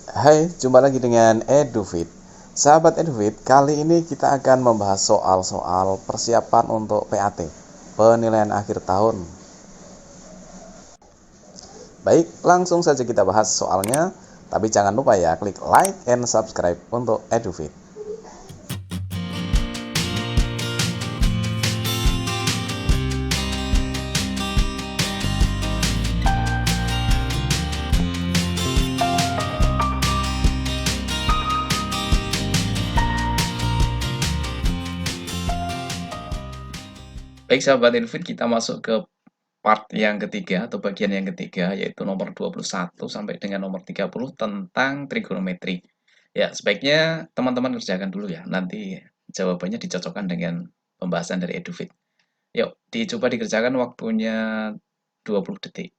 Hai, jumpa lagi dengan EduFit. Sahabat EduFit, kali ini kita akan membahas soal-soal persiapan untuk PAT, penilaian akhir tahun. Baik, langsung saja kita bahas soalnya, tapi jangan lupa ya, klik like and subscribe untuk EduFit. Baik sahabat Edufit, kita masuk ke part yang ketiga atau bagian yang ketiga, yaitu nomor 21 sampai dengan nomor 30 tentang trigonometri. Ya, sebaiknya teman-teman kerjakan dulu ya, nanti jawabannya dicocokkan dengan pembahasan dari Edufit. Yuk, dicoba dikerjakan, waktunya 20 detik.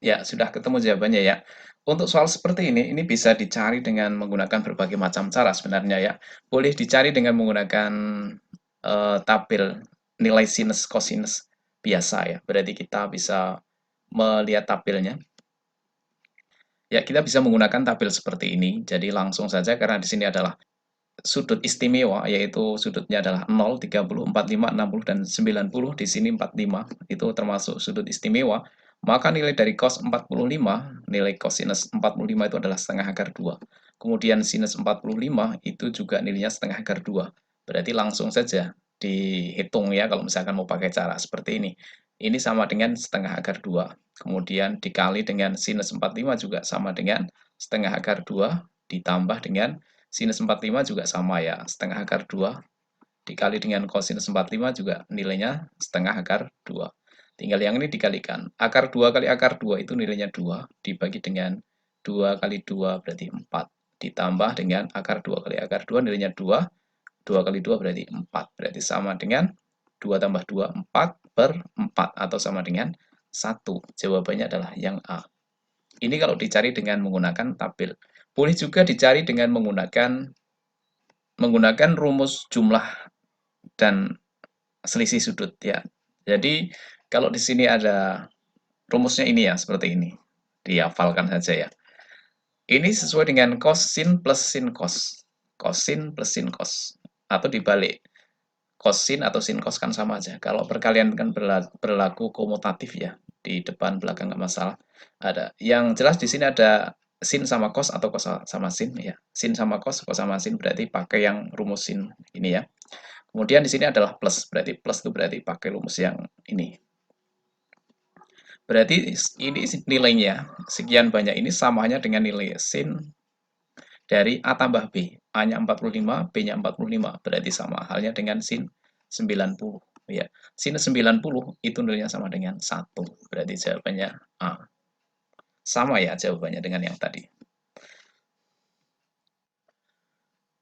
Ya, sudah ketemu jawabannya ya. Untuk soal seperti ini bisa dicari dengan menggunakan berbagai macam cara sebenarnya ya. Boleh dicari dengan menggunakan tabel nilai sinus cosinus biasa ya. Berarti kita bisa melihat tabelnya. Ya, kita bisa menggunakan tabel seperti ini. Jadi langsung saja karena di sini adalah sudut istimewa, yaitu sudutnya adalah 0, 30, 45, 60, dan 90, di sini 45, itu termasuk sudut istimewa, maka nilai dari cos 45, nilai cosinus 45 itu adalah setengah akar 2. Kemudian sinus 45 itu juga nilainya setengah akar 2. Berarti langsung saja dihitung ya kalau misalkan mau pakai cara seperti ini. Ini sama dengan setengah akar 2. Kemudian dikali dengan sinus 45 juga sama dengan setengah akar 2 ditambah dengan sinus 45 juga sama ya, setengah akar 2 dikali dengan kosinus 45 juga nilainya setengah akar 2. Tinggal yang ini dikalikan. Akar 2 kali akar 2 itu nilainya 2, dibagi dengan 2 kali 2 berarti 4. Ditambah dengan akar 2 kali akar 2 nilainya 2, 2 kali 2 berarti 4. Berarti sama dengan 2 tambah 2, 4 per 4 atau sama dengan 1. Jawabannya adalah yang A. Ini kalau dicari dengan menggunakan tabel. Boleh juga dicari dengan menggunakan rumus jumlah dan selisih sudut ya. Jadi kalau di sini ada rumusnya ini ya, seperti ini. Dihafalkan saja ya. Ini sesuai dengan kosin plus sin cos. Kosin plus sin cos. Atau dibalik. Kosin atau sin cos kan sama aja. Kalau perkalian kan berlaku komutatif ya. Di depan belakang nggak masalah. Ada. Yang jelas di sini ada sin sama cos atau cos sama sin ya. Sin sama cos sama sin berarti pakai yang rumus sin ini ya. Kemudian di sini adalah plus, berarti plus itu berarti pakai rumus yang ini. Berarti ini nilainya, sekian banyak ini samanya dengan nilai sin dari A tambah B. A-nya 45, B-nya 45, berarti sama halnya dengan sin 90. Ya. Sin 90 itu nilainya sama dengan 1, berarti jawabannya A. Sama ya jawabannya dengan yang tadi.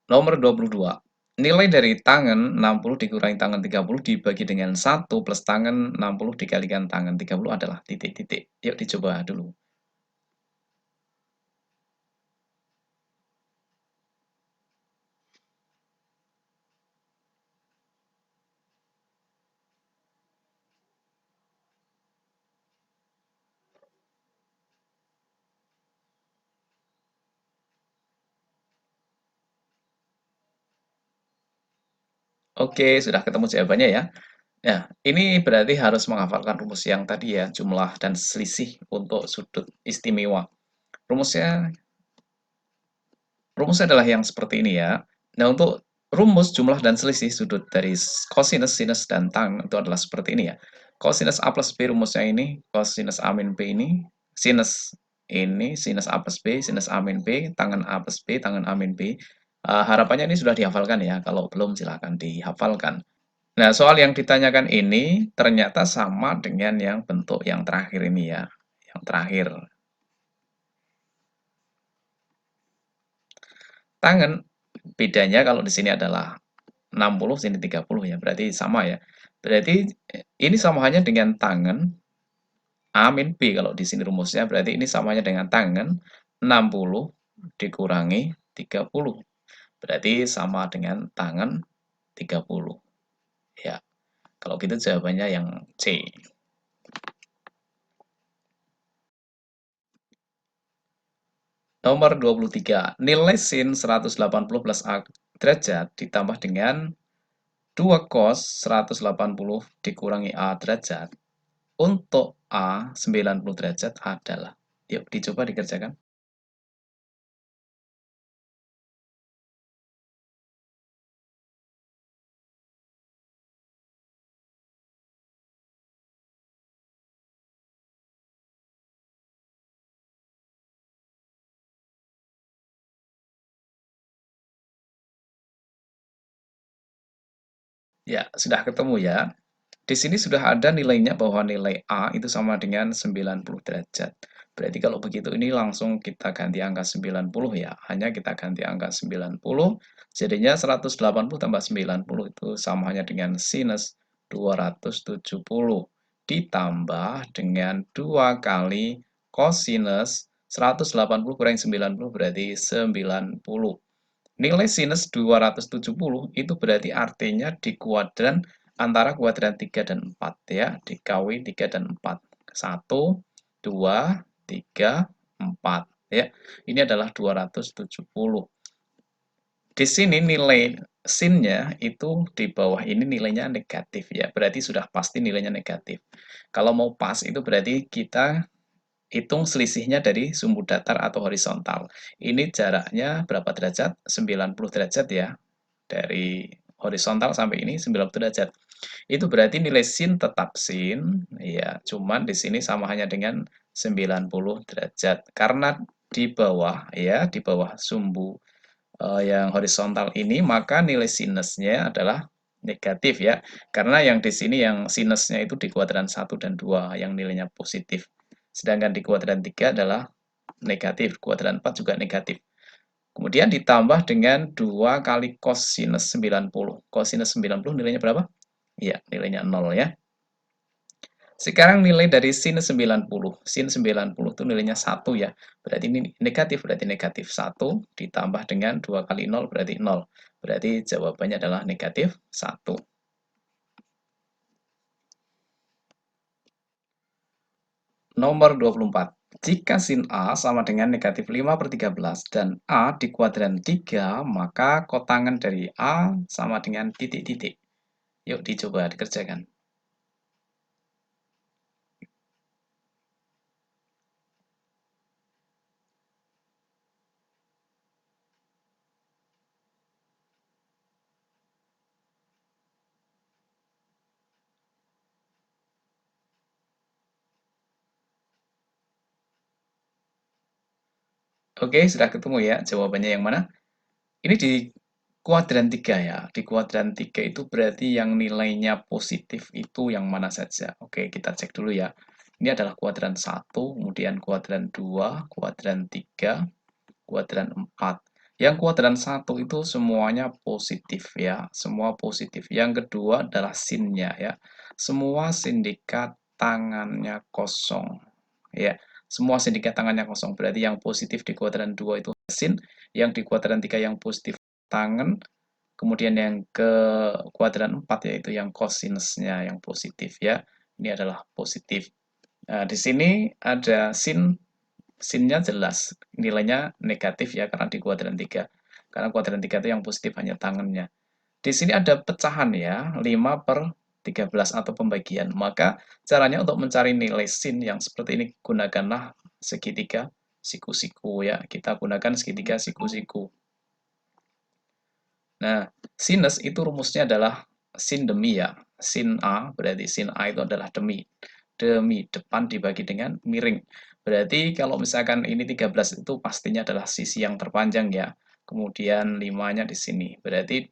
Nomor 22. Nilai dari tangan 60 dikurangi tangan 30 dibagi dengan 1 plus tangan 60 dikalikan tangan 30 adalah titik-titik. Yuk dicoba dulu. Oke, sudah ketemu jawabannya ya. Ya, ini berarti harus menghafalkan rumus yang tadi ya, jumlah dan selisih untuk sudut istimewa. Rumusnya rumusnya adalah yang seperti ini ya. Nah, untuk rumus jumlah dan selisih sudut dari kosinus, sinus, dan tan itu adalah seperti ini ya. Kosinus A plus B rumusnya ini, kosinus A min B ini, sinus A plus B, sinus A min B, tangan A plus B, tangan A min B. Harapannya ini sudah dihafalkan ya, kalau belum silahkan dihafalkan. Nah, soal yang ditanyakan ini ternyata sama dengan yang bentuk yang terakhir ini ya. Yang terakhir. Tangan bedanya kalau di sini adalah 60, sini 30 ya. Berarti sama ya. Berarti ini sama halnya dengan tangan A min B kalau di sini rumusnya, berarti ini samanya dengan tangan 60 dikurangi 30. Berarti sama dengan tangan 30. Ya, kalau gitu jawabannya yang C. Nomor 23. Nilai sin 180 plus A derajat ditambah dengan 2 cos 180 dikurangi A derajat untuk A 90 derajat adalah. Yuk, dicoba dikerjakan. Ya, sudah ketemu ya. Di sini sudah ada nilainya bahwa nilai A itu sama dengan 90 derajat. Berarti kalau begitu ini langsung kita ganti angka 90 ya. Hanya kita ganti angka 90, jadinya 180 tambah 90 itu samanya dengan sinus 270 ditambah dengan 2 kali cosinus 180 kurangi 90 berarti 90. Nilai sinus 270 itu berarti artinya di kuadran antara kuadran 3 dan 4 ya, dikali 3 dan 4. 1, 2, 3, 4 ya. Ini adalah 270. Di sini nilai sinnya itu di bawah ini nilainya negatif ya, berarti sudah pasti nilainya negatif. Kalau mau pas itu berarti kita hitung selisihnya dari sumbu datar atau horizontal. Ini jaraknya berapa derajat? 90 derajat ya. Dari horizontal sampai ini 90 derajat. Itu berarti nilai sin tetap sin, ya, cuman di sini sama hanya dengan 90 derajat. Karena di bawah ya, di bawah sumbu yang horizontal ini, maka nilai sinusnya adalah negatif ya. Karena yang di sini yang sinusnya itu di kuadran 1 dan 2 yang nilainya positif. Sedangkan di kuadran 3 adalah negatif, kuadran 4 juga negatif. Kemudian ditambah dengan 2 kali cosinus 90. Cosinus 90 nilainya berapa? Iya, nilainya 0 ya. Sekarang nilai dari sin 90. Sin 90 itu nilainya 1 ya. Berarti ini negatif, berarti negatif 1 ditambah dengan 2 kali 0 berarti 0. Berarti jawabannya adalah negatif 1. Nomor 24. Jika sin A sama dengan negatif 5/13 dan A di kuadran 3, maka kotangan dari A sama dengan titik-titik. Yuk dicoba dikerjakan. Oke, sudah ketemu ya jawabannya yang mana? Ini di kuadran 3 ya. Di kuadran 3 itu berarti yang nilainya positif itu yang mana saja. Oke, kita cek dulu ya. Ini adalah kuadran 1, kemudian kuadran 2, kuadran 3, kuadran 4. Yang kuadran 1 itu semuanya positif ya. Semua positif. Yang kedua adalah sinnya ya. Semua sindikat tangannya kosong. Ya, semua sindikat tangannya kosong. Berarti yang positif di kuadran 2 itu sin, yang di kuadran 3 yang positif tangan, kemudian yang ke kuadran 4 yaitu yang kosinusnya yang positif ya. Ini adalah positif. Nah, di sini ada sinnya jelas nilainya negatif ya karena di kuadran 3. Karena kuadran 3 itu yang positif hanya tangannya. Di sini ada pecahan ya, 5/13 atau pembagian. Maka caranya untuk mencari nilai sin yang seperti ini gunakanlah segitiga siku-siku ya. Kita gunakan segitiga siku-siku. Nah, sinus itu rumusnya adalah sin demi ya. Sin A berarti sin A itu adalah demi. Demi depan dibagi dengan miring. Berarti kalau misalkan ini 13 itu pastinya adalah sisi yang terpanjang ya. Kemudian 5-nya di sini. Berarti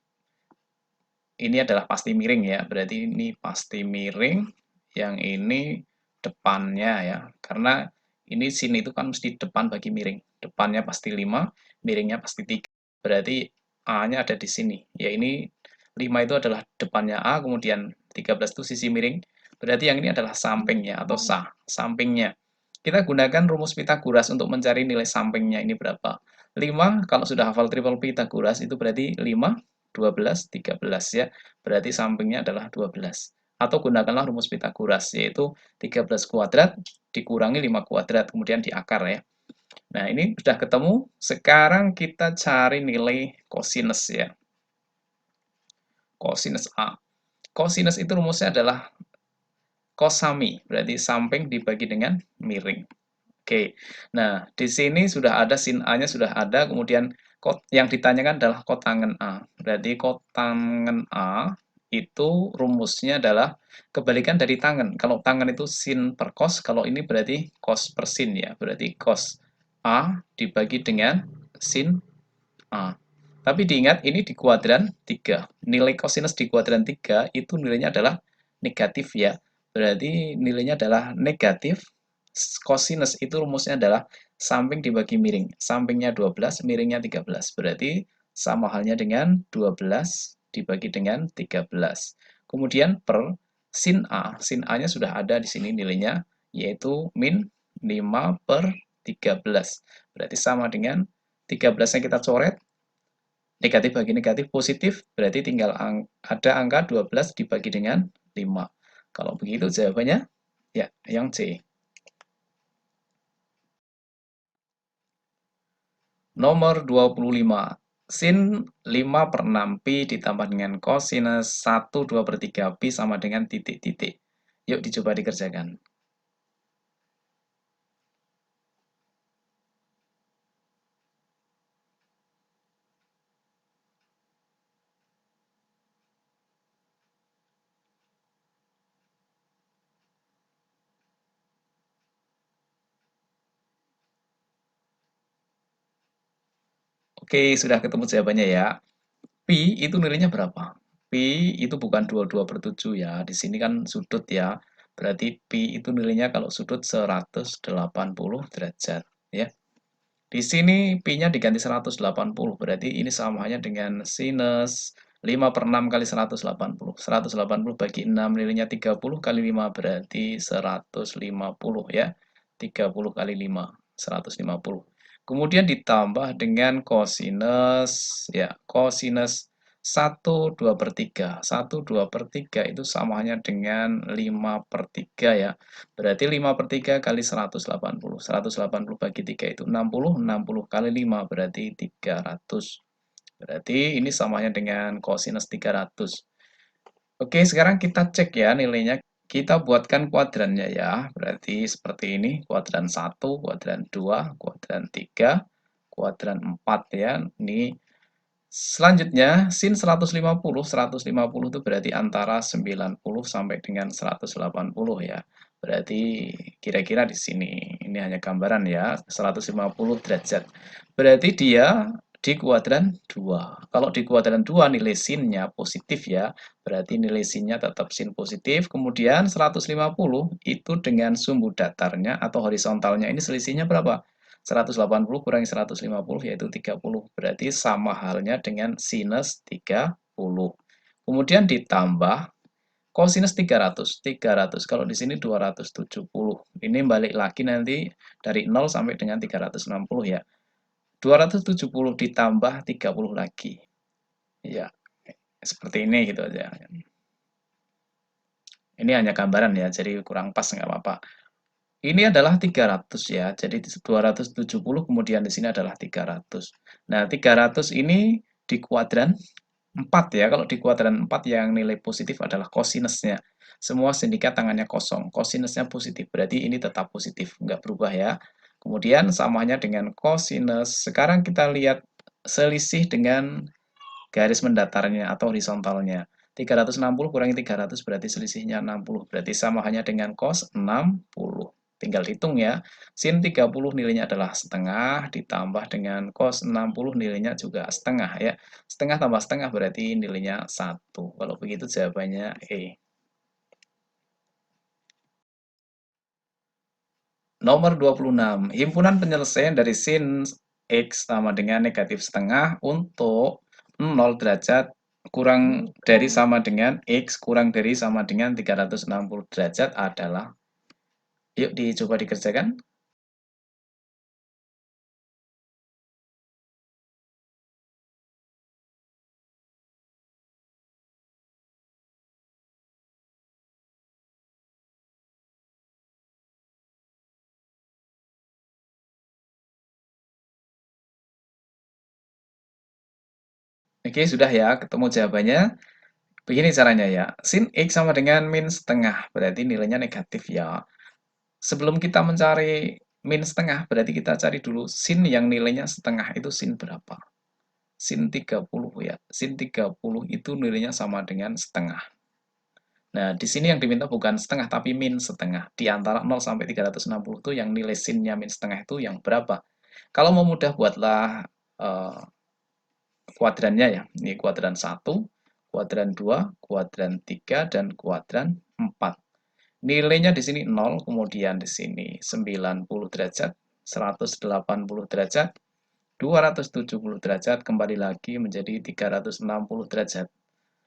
ini adalah pasti miring ya. Berarti ini pasti miring. Yang ini depannya ya. Karena ini sin itu kan mesti depan bagi miring. Depannya pasti 5, miringnya pasti 3. Berarti A-nya ada di sini. Ya ini 5 itu adalah depannya A, kemudian 13 itu sisi miring, berarti yang ini adalah sampingnya atau sampingnya. Kita gunakan rumus Pitagoras untuk mencari nilai sampingnya ini berapa. 5, kalau sudah hafal triple Pitagoras itu berarti 5, 12, 13 ya. Berarti sampingnya adalah 12. Atau gunakanlah rumus Pitagoras, yaitu 13 kuadrat dikurangi 5 kuadrat, kemudian diakar ya. Nah, ini sudah ketemu. Sekarang kita cari nilai kosinus ya. Kosinus A. Kosinus itu rumusnya adalah kosami, berarti samping dibagi dengan miring. Oke, nah di sini sudah ada sin A-nya sudah ada, kemudian yang ditanyakan adalah kotangen A. Berarti kotangen A itu rumusnya adalah kebalikan dari tangen. Kalau tangen itu sin per cos, kalau ini berarti cos per sin ya. Berarti cos A dibagi dengan sin A. Tapi diingat ini di kuadran 3. Nilai kosinus di kuadran 3 itu nilainya adalah negatif ya. Berarti nilainya adalah negatif. Kosinus itu rumusnya adalah samping dibagi miring. Sampingnya 12, miringnya 13. Berarti sama halnya dengan 12 dibagi dengan 13. Kemudian per sin A. Sin A-nya sudah ada di sini nilainya, yaitu min 5 per 13. Berarti sama dengan 13-nya kita coret, negatif bagi negatif positif, berarti tinggal ada angka 12 dibagi dengan 5. Kalau begitu jawabannya, ya, yang C. Nomor 25. Sin 5 per 6 Pi ditambah dengan kosinus 1 2 per 3 Pi sama dengan titik-titik. Yuk dicoba dikerjakan. Oke, sudah ketemu jawabannya ya. Pi itu nilainya berapa? Pi itu bukan 22 per 7 ya. Di sini kan sudut ya. Berarti Pi itu nilainya kalau sudut 180 derajat ya. Di sini pi-nya diganti 180, berarti ini samanya dengan sinus 5 per 6 kali 180. 180 bagi 6 nilainya 30 kali 5 berarti 150 ya. 30 kali 5, 150. Kemudian ditambah dengan kosinus, ya, kosinus 1 2 per 3. 1 2 per 3 itu samanya dengan 5 per 3 ya. Berarti 5 per 3 kali 180. 180 bagi 3 itu 60. 60 kali 5 berarti 300. Berarti ini samanya dengan kosinus 300. Oke, sekarang kita cek ya nilainya. Kita buatkan kuadrannya ya. Berarti seperti ini. Kuadran 1, kuadran 2, kuadran 3, kuadran 4 ya. Ini selanjutnya, sin 150, 150 itu berarti antara 90 sampai dengan 180 ya. Berarti kira-kira di sini. Ini hanya gambaran ya, 150 derajat. Berarti dia di kuadran 2. Kalau di kuadran 2 nilai sinnya positif ya, berarti nilai sinnya tetap sin positif. Kemudian 150 itu dengan sumbu datarnya atau horizontalnya ini selisihnya berapa? 180 kurangi 150 yaitu 30. Berarti sama halnya dengan sinus 30. Kemudian ditambah kosinus 300. 300 kalau di sini 270. Ini balik lagi nanti dari 0 sampai dengan 360 ya. 270 ditambah 30 lagi. Ya, seperti ini gitu aja. Ini hanya gambaran ya, jadi kurang pas nggak apa-apa. Ini adalah 300 ya, jadi 270 kemudian di sini adalah 300. Nah, 300 ini di kuadran 4 ya, kalau di kuadran 4 yang nilai positif adalah kosinusnya. Semua sindikat tangannya kosong, kosinusnya positif, berarti ini tetap positif, nggak berubah ya. Kemudian samanya dengan kosinus, sekarang kita lihat selisih dengan garis mendatarnya atau horizontalnya. 360 kurangi 300 berarti selisihnya 60. Berarti sama hanya dengan cos 60. Tinggal hitung ya. Sin 30 nilainya adalah setengah, ditambah dengan cos 60 nilainya juga setengah ya. Setengah tambah setengah berarti nilainya 1. Kalau begitu jawabannya E. Nomor 26. Himpunan penyelesaian dari sin X sama dengan negatif setengah untuk 0 derajat kurang dari sama dengan X kurang dari sama dengan 360 derajat adalah, yuk dicoba dikerjakan. Oke, sudah ya, ketemu jawabannya. Begini caranya ya, sin X sama dengan min setengah, berarti nilainya negatif ya. Sebelum kita mencari min setengah, berarti kita cari dulu sin yang nilainya setengah itu sin berapa? Sin 30 ya. Sin 30 itu nilainya sama dengan setengah. Nah, di sini yang diminta bukan setengah, tapi min setengah. Di antara 0 sampai 360 itu yang nilai sinnya min setengah itu yang berapa? Kalau mau mudah, buatlah kuadrannya ya. Ini kuadran 1, kuadran 2, kuadran 3, dan kuadran 4. Nilainya di sini 0, kemudian di sini 90 derajat, 180 derajat, 270 derajat, kembali lagi menjadi 360 derajat.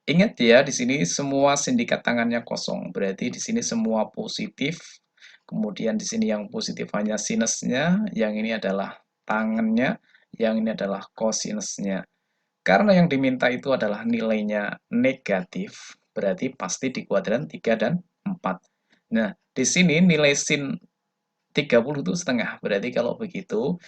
Ingat ya, di sini semua sindikat tangannya kosong, berarti di sini semua positif. Kemudian di sini yang positif hanya sinusnya, yang ini adalah tangannya, yang ini adalah kosinusnya. Karena yang diminta itu adalah nilainya negatif, berarti pasti di kuadran 3 dan 4. Nah, di sini nilai sin 30 itu setengah, berarti kalau begitu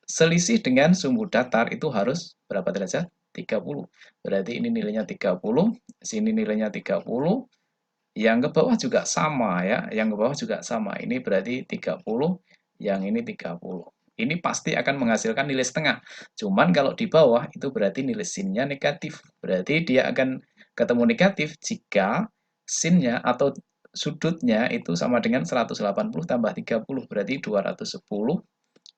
selisih dengan sumbu datar itu harus berapa derajat? 30. Berarti ini nilainya 30, sini nilainya 30, yang ke bawah juga sama ya, yang ke bawah juga sama. Ini berarti 30, yang ini 30. Ini pasti akan menghasilkan nilai setengah. Cuman kalau di bawah itu berarti nilai sinnya negatif. Berarti dia akan ketemu negatif jika sinnya atau sudutnya itu sama dengan 180 tambah 30, berarti 210.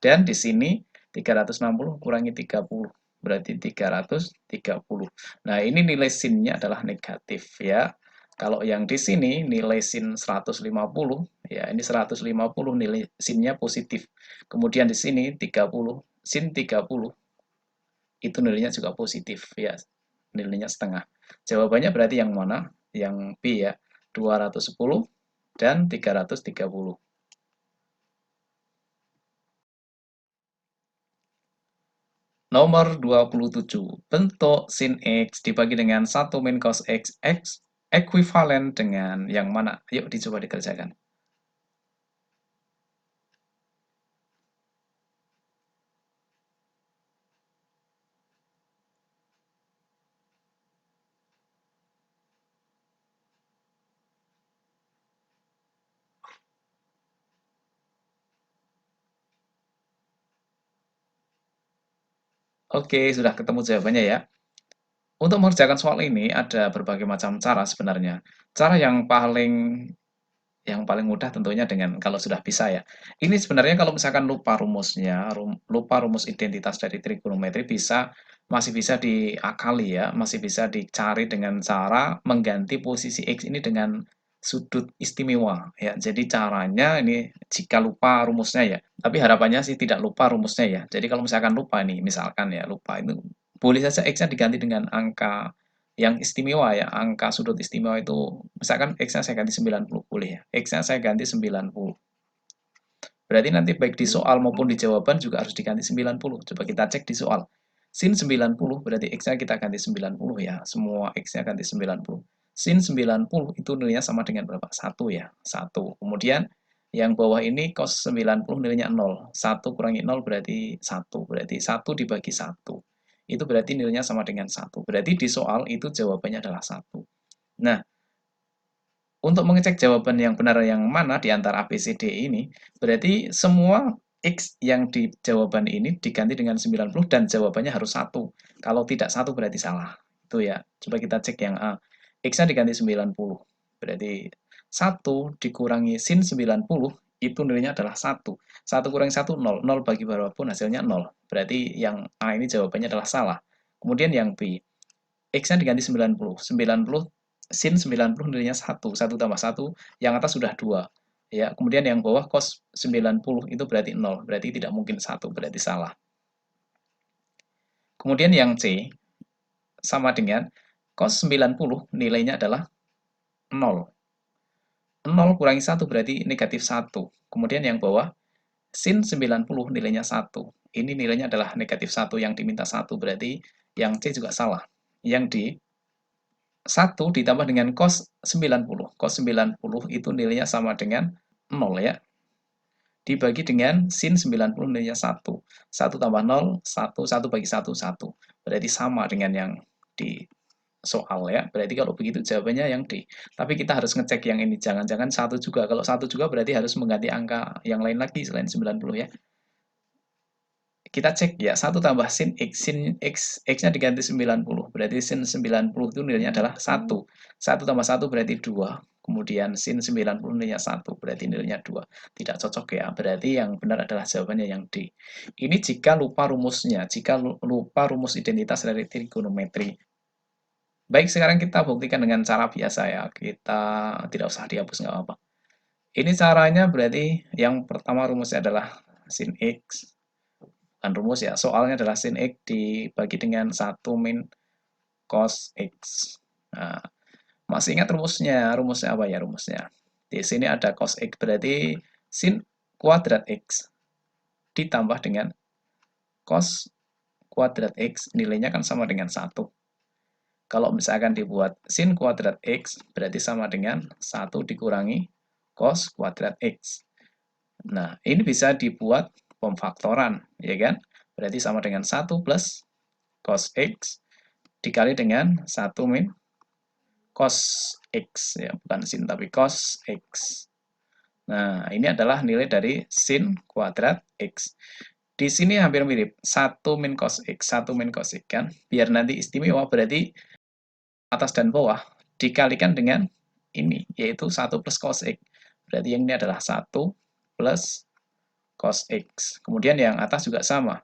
Dan di sini 360 kurangi 30, berarti 330. Nah, ini nilai sinnya adalah negatif ya. Kalau yang di sini nilai sin 150, ya ini 150 nilai sinnya positif. Kemudian di sini 30, sin 30 itu nilainya juga positif ya. Nilainya setengah. Jawabannya berarti yang mana? Yang B ya. 210 dan 330. Nomor 27. Bentuk sin X dibagi dengan 1 min cos X, X ekuivalen dengan yang mana? Yuk dicoba dikerjakan. Oke, sudah ketemu jawabannya ya. Untuk mengerjakan soal ini ada berbagai macam cara sebenarnya. Cara yang paling mudah tentunya dengan kalau sudah bisa ya. Ini sebenarnya kalau misalkan lupa rumusnya, lupa rumus identitas dari trigonometri masih bisa diakali ya, masih bisa dicari dengan cara mengganti posisi X ini dengan sudut istimewa ya. Jadi caranya ini jika lupa rumusnya ya. Tapi harapannya sih tidak lupa rumusnya ya. Jadi kalau misalkan lupa nih, misalkan ya lupa itu boleh saja X-nya diganti dengan angka yang istimewa ya, angka sudut istimewa itu misalkan X-nya saya ganti 90 boleh ya. X-nya saya ganti 90. Berarti nanti baik di soal maupun di jawaban juga harus diganti 90. Coba kita cek di soal. Sin 90 berarti X-nya kita ganti 90 ya. Semua X-nya ganti 90. Sin 90 itu nilainya sama dengan berapa? 1 ya. 1. Kemudian yang bawah ini cos 90 nilainya 0. 1 kurangi 0 berarti 1. Berarti 1 dibagi 1. Itu berarti nilainya sama dengan 1. Berarti di soal itu jawabannya adalah 1. Nah, untuk mengecek jawaban yang benar yang mana di antara A, B, C, D ini, berarti semua X yang di jawaban ini diganti dengan 90 dan jawabannya harus 1. Kalau tidak 1 berarti salah. Itu ya. Coba kita cek yang A. X-nya diganti 90. Berarti 1 dikurangi sin 90 itu nilainya adalah 1. 1 kurangi 1, 0. 0 bagi berapapun hasilnya 0. Berarti yang A ini jawabannya adalah salah. Kemudian yang B. X-nya diganti 90. 90 sin 90 nilainya 1. 1 tambah 1, yang atas sudah 2. Ya, kemudian yang bawah cos 90 itu berarti 0. Berarti tidak mungkin 1, berarti salah. Kemudian yang C sama dengan cos 90 nilainya adalah 0. 0 kurangi 1 berarti negatif 1. Kemudian yang bawah, sin 90 nilainya 1. Ini nilainya adalah negatif 1, yang diminta 1, berarti yang C juga salah. Yang D, 1 ditambah dengan cos 90. Cos 90 itu nilainya sama dengan 0 ya. Dibagi dengan sin 90 nilainya 1. 1 tambah 0, 1. 1 bagi 1, 1. Berarti sama dengan yang di soal ya. Berarti kalau begitu jawabannya yang D. Tapi kita harus ngecek yang ini. Jangan-jangan 1 juga. Kalau 1 juga berarti harus mengganti angka yang lain lagi selain 90 ya. Kita cek ya, 1 tambah sin X-nya diganti 90, berarti sin 90 itu nilainya adalah 1. 1 tambah 1 berarti 2, kemudian sin 90 nilainya 1, berarti nilainya 2. Tidak cocok ya, berarti yang benar adalah jawabannya yang D. Ini jika lupa rumusnya, jika lupa rumus identitas dari trigonometri. Baik, sekarang kita buktikan dengan cara biasa ya, kita tidak usah dihapus, nggak apa-apa. Ini caranya berarti yang pertama rumusnya adalah sin X, bukan rumus ya, soalnya adalah sin X dibagi dengan 1 min cos X. Nah, masih ingat rumusnya? Rumusnya apa ya rumusnya? Di sini ada cos X, berarti sin kuadrat X ditambah dengan cos kuadrat X, nilainya kan sama dengan 1. Kalau misalkan dibuat sin kuadrat X, berarti sama dengan 1 dikurangi cos kuadrat X. Nah, ini bisa dibuat pemfaktoran, ya kan? Berarti sama dengan 1 plus cos X dikali dengan 1 min cos X. Ya, bukan sin, tapi cos X. Nah, ini adalah nilai dari sin kuadrat X. Di sini hampir mirip, 1 min cos X, 1 min cos X kan? Biar nanti istimewa, berarti atas dan bawah dikalikan dengan ini, yaitu 1 plus cos X. Berarti yang ini adalah 1 plus cos X. Kemudian yang atas juga sama,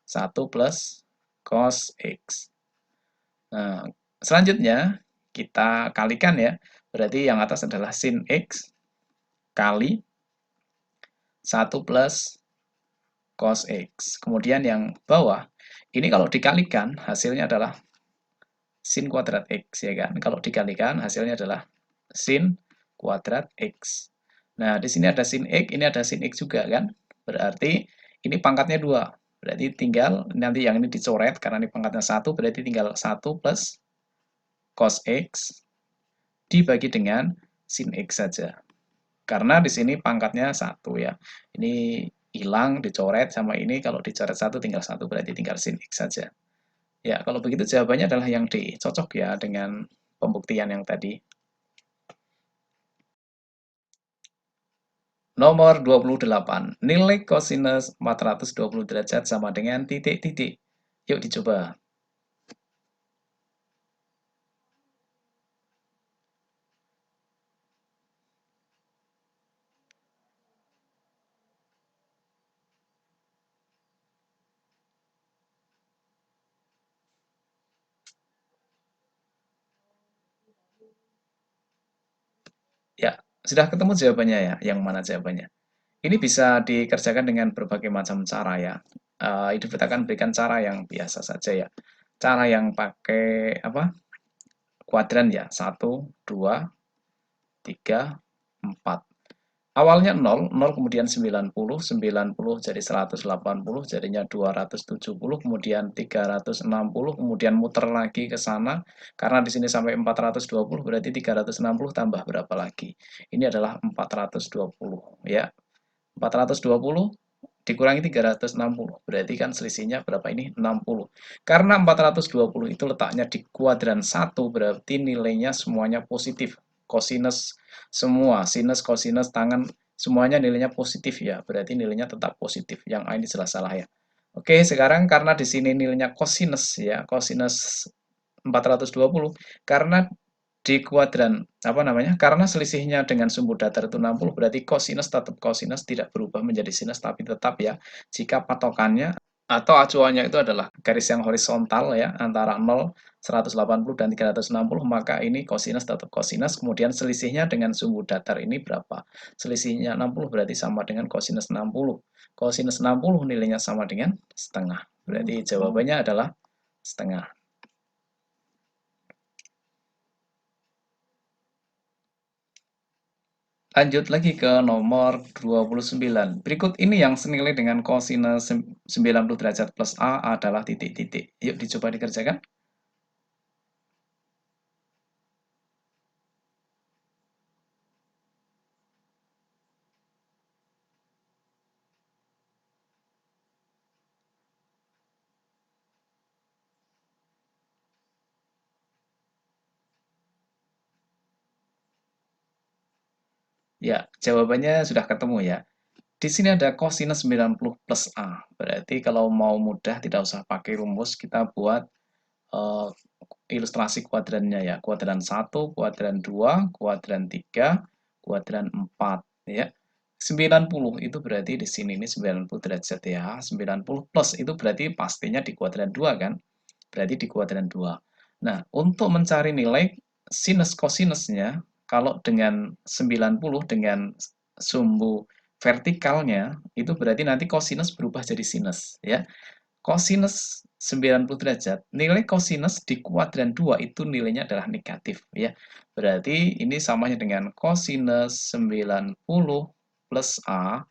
1 plus cos X. Nah, selanjutnya kita kalikan ya. Berarti yang atas adalah sin X kali 1 plus cos X. Kemudian yang bawah, ini kalau dikalikan hasilnya adalah sin kuadrat X ya kan. Kalau dikalikan hasilnya adalah sin kuadrat X. Nah, di sini ada sin X, ini ada sin X juga kan. Berarti ini pangkatnya 2. Berarti tinggal nanti yang ini dicoret karena ini pangkatnya 1, berarti tinggal 1 plus cos X dibagi dengan sin X saja. Karena di sini pangkatnya 1 ya. Ini hilang, dicoret sama ini, kalau dicoret 1 tinggal 1, berarti tinggal sin X saja. Ya, kalau begitu jawabannya adalah yang D. Cocok ya dengan pembuktian yang tadi. Nomor 28. Nilai kosinus 420 derajat sama dengan titik-titik. Yuk dicoba. Ya, sudah ketemu jawabannya ya? Yang mana jawabannya? Ini bisa dikerjakan dengan berbagai macam cara ya. Hidup kita akan berikan cara yang biasa saja ya. Cara yang pakai apa? Kuadran ya. 1, 2, 3, 4. Awalnya 0, 0 kemudian 90, 90 jadi 180, jadinya 270, kemudian 360, kemudian muter lagi ke sana, karena di sini sampai 420, berarti 360 tambah berapa lagi? Ini adalah 420, ya. 420 dikurangi 360, berarti kan selisihnya berapa ini? 60. Karena 420 itu letaknya di kuadran 1, berarti nilainya semuanya positif. Kosinus semua, sinus, kosinus, tangan, semuanya nilainya positif ya, berarti nilainya tetap positif. Yang A ini jelas salah ya. Oke, sekarang karena di sini nilainya kosinus ya, kosinus 420, karena di kuadran apa namanya? Karena selisihnya dengan sumbu datar itu 60, berarti kosinus tetap kosinus, tidak berubah menjadi sinus, tapi tetap ya jika patokannya atau acuannya itu adalah garis yang horizontal ya antara 0, 180 dan 360, maka ini kosinus tetap kosinus. Kemudian selisihnya dengan sumbu datar ini berapa? Selisihnya 60, berarti sama dengan kosinus 60. Kosinus 60 nilainya sama dengan setengah. Berarti jawabannya adalah setengah. Lanjut lagi ke nomor 29. Berikut ini yang senilai dengan kosinus 90 derajat plus A adalah titik-titik. Yuk dicoba dikerjakan. Ya, jawabannya sudah ketemu ya. Di sini ada kosinus 90 plus A. Berarti kalau mau mudah tidak usah pakai rumus, kita buat eh, ilustrasi kuadrannya ya. Kuadran 1, kuadran 2, kuadran 3, kuadran 4 ya. 90 itu berarti di sini ini 90 derajat ya. 90 plus itu berarti pastinya di kuadran 2 kan? Berarti di kuadran 2. Nah, untuk mencari nilai sinus kosinusnya, kalau dengan 90 dengan sumbu vertikalnya, itu berarti nanti kosinus berubah jadi sinus ya. Kosinus 90 derajat, nilai kosinus di kuadran 2 itu nilainya adalah negatif ya. Berarti ini samanya dengan kosinus 90 plus A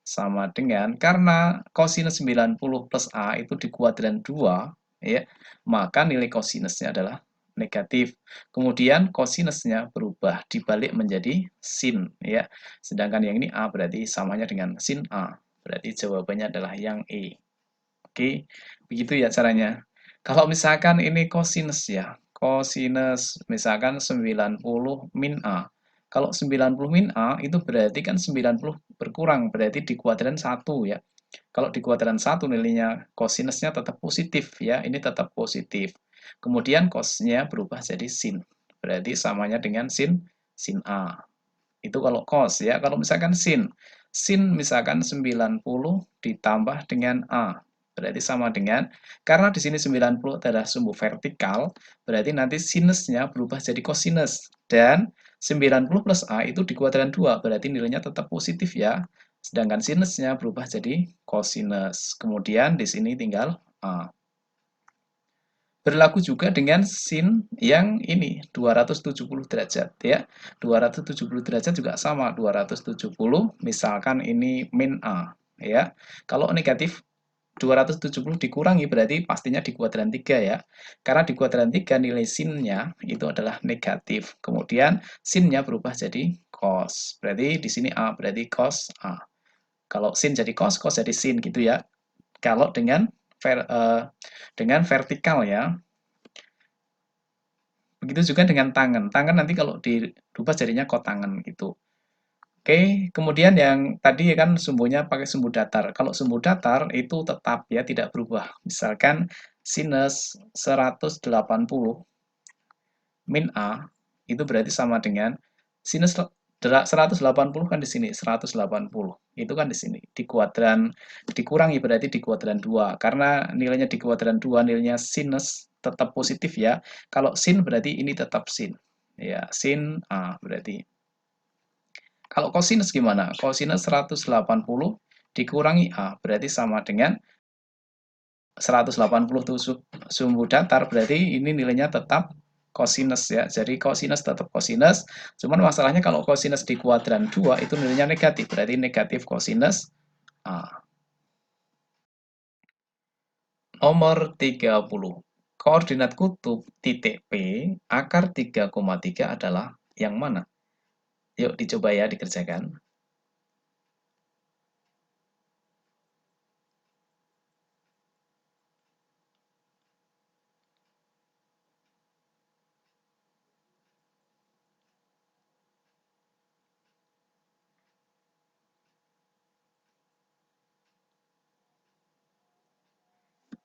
sama dengan, karena kosinus 90 plus A itu di kuadran 2 ya, maka nilai kosinusnya adalah negatif. Kemudian kosinusnya berubah dibalik menjadi sin ya. Sedangkan yang ini A berarti samanya dengan sin A. Berarti jawabannya adalah yang E. Oke, begitu ya caranya. Kalau misalkan ini kosinus ya, kosinus misalkan 90 min A. Kalau 90 min A itu berarti kan 90 berkurang, berarti di kuadran 1 ya. Kalau di kuadran 1 nilainya kosinusnya tetap positif ya, ini tetap positif. Kemudian cosnya berubah jadi sin. Berarti samanya dengan sin A. Itu kalau cos ya. Kalau misalkan sin misalkan 90 ditambah dengan A. Berarti sama dengan, karena di sini 90 adalah sumbu vertikal, berarti nanti sinusnya berubah jadi kosinus. Dan 90 plus A itu di kuadran 2, berarti nilainya tetap positif ya. Sedangkan sinusnya berubah jadi kosinus. Kemudian di sini tinggal A. Berlaku juga dengan sin yang ini 270 derajat ya. 270 derajat juga sama 270 misalkan ini min A ya. Kalau negatif 270 dikurangi berarti pastinya di kuadran 3 ya. Karena di kuadran 3 nilai sinnya itu adalah negatif. Kemudian sinnya berubah jadi cos. Berarti di sini A berarti cos A. Kalau sin jadi cos jadi sin gitu ya. Kalau dengan vertikal ya. Begitu juga dengan tangan. Tangan nanti kalau dirubah jadinya kotangan gitu. Oke, kemudian yang tadi kan sumbunya pakai sumbu datar. Kalau sumbu datar itu tetap ya tidak berubah. Misalkan sinus 180 min A itu berarti sama dengan sinus 180 kan di sini 180. Itu kan di sini. Di kuadran dikurangi berarti di kuadran 2 karena nilainya di kuadran 2 nilainya sinus tetap positif ya. Kalau sin berarti ini tetap sin. Ya, sin A berarti. Kalau kosinus gimana? Kosinus 180 dikurangi A berarti sama dengan 180 itu sumbu datar, berarti ini nilainya tetap kosinus ya. Jadi kosinus tetap kosinus, cuman masalahnya kalau kosinus di kuadran 2 itu nilainya negatif, berarti negatif kosinus A. Nomor 30. Koordinat kutub titik P akar 3,3 adalah yang mana? Yuk dicoba ya dikerjakan.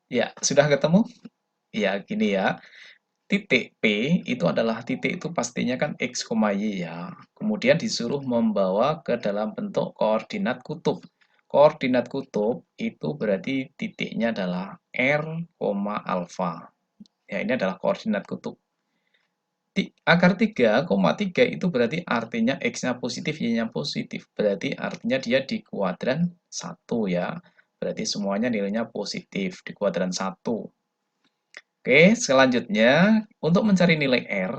Ya, sudah ketemu? Ya, gini ya. Titik P itu adalah titik itu pastinya kan X, Y ya. Kemudian disuruh membawa ke dalam bentuk koordinat kutub. Koordinat kutub itu berarti titiknya adalah R, alfa. Ya, ini adalah koordinat kutub. Akar 3,3 itu berarti artinya X-nya positif, Y-nya positif. Berarti artinya dia di kuadran 1 ya. Berarti semuanya nilainya positif di kuadran 1. Oke, selanjutnya untuk mencari nilai R,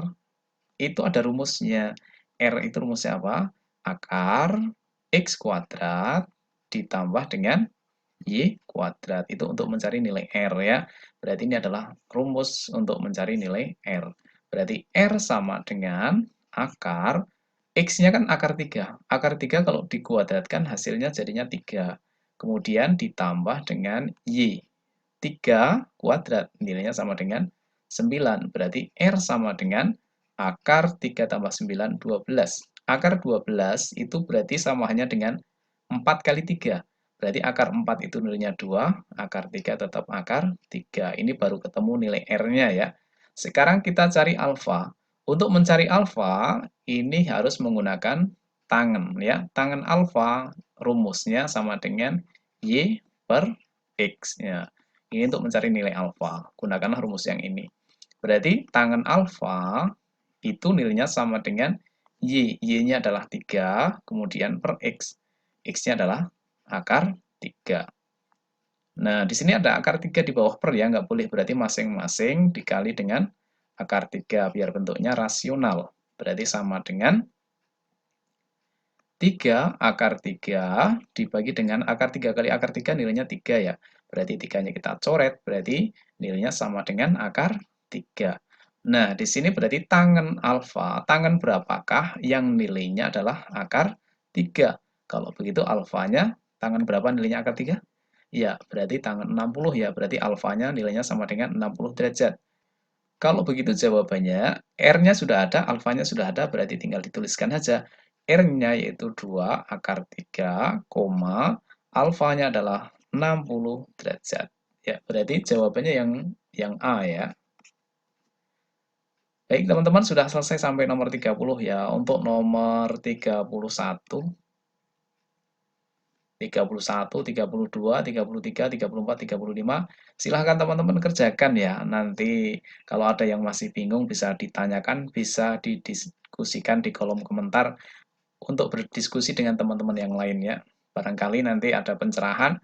itu ada rumusnya. R itu rumusnya apa? akar X kuadrat ditambah dengan Y kuadrat. Itu untuk mencari nilai R ya. Berarti ini adalah rumus untuk mencari nilai R. Berarti R sama dengan akar, X-nya kan akar 3. Akar 3 kalau dikuadratkan hasilnya jadinya 3. Kemudian ditambah dengan Y. 3 kuadrat, nilainya sama dengan 9. Berarti R sama dengan akar 3 tambah 9, 12. Akar 12 itu berarti samanya dengan 4 kali 3. Berarti akar 4 itu nilainya 2, akar 3 tetap akar 3. Ini baru ketemu nilai R-nya ya. Sekarang kita cari alfa. Untuk mencari alfa, ini harus menggunakan tangen ya. Tangen alfa rumusnya sama dengan Y per X ya. Ini untuk mencari nilai alfa. Gunakanlah rumus yang ini. Berarti tangen alfa itu nilainya sama dengan Y. Y-nya adalah 3, kemudian per X. X-nya adalah akar 3. Nah, di sini ada akar 3 di bawah per ya, nggak boleh. Berarti masing-masing dikali dengan akar 3, biar bentuknya rasional. Berarti sama dengan 3 akar 3 dibagi dengan akar 3 kali akar 3 nilainya 3 ya. Berarti 3-nya kita coret, berarti nilainya sama dengan akar 3. Nah, di sini berarti tangen alfa, tangen berapakah yang nilainya adalah akar 3? Kalau begitu alfanya, tangen berapa nilainya akar 3? Ya, berarti tangen 60 ya, berarti alfanya nilainya sama dengan 60 derajat. Kalau begitu jawabannya, R-nya sudah ada, alfanya sudah ada, berarti tinggal dituliskan saja. R-nya yaitu 2 akar 3, alfanya adalah 60 derajat. Ya, berarti jawabannya yang A ya. Baik, teman-teman sudah selesai sampai nomor 30 ya. Untuk nomor 31, 31, 32, 33, 34, 35. Silahkan teman-teman kerjakan ya. Nanti kalau ada yang masih bingung bisa ditanyakan, bisa didiskusikan di kolom komentar untuk berdiskusi dengan teman-teman yang lain ya. Barangkali nanti ada pencerahan,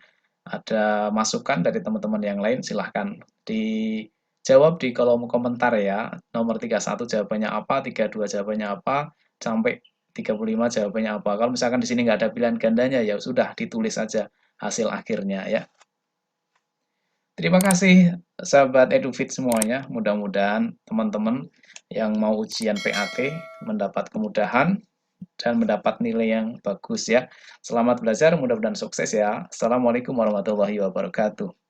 ada masukan dari teman-teman yang lain, silahkan dijawab di kolom komentar ya. Nomor 31 jawabannya apa, 32 jawabannya apa, sampai 35 jawabannya apa. Kalau misalkan di sini nggak ada pilihan gandanya, ya sudah ditulis saja hasil akhirnya ya. Terima kasih sahabat EduFit semuanya. Mudah-mudahan teman-teman yang mau ujian PAT mendapat kemudahan dan mendapat nilai yang bagus ya. Selamat belajar, mudah-mudahan sukses ya. Assalamualaikum warahmatullahi wabarakatuh.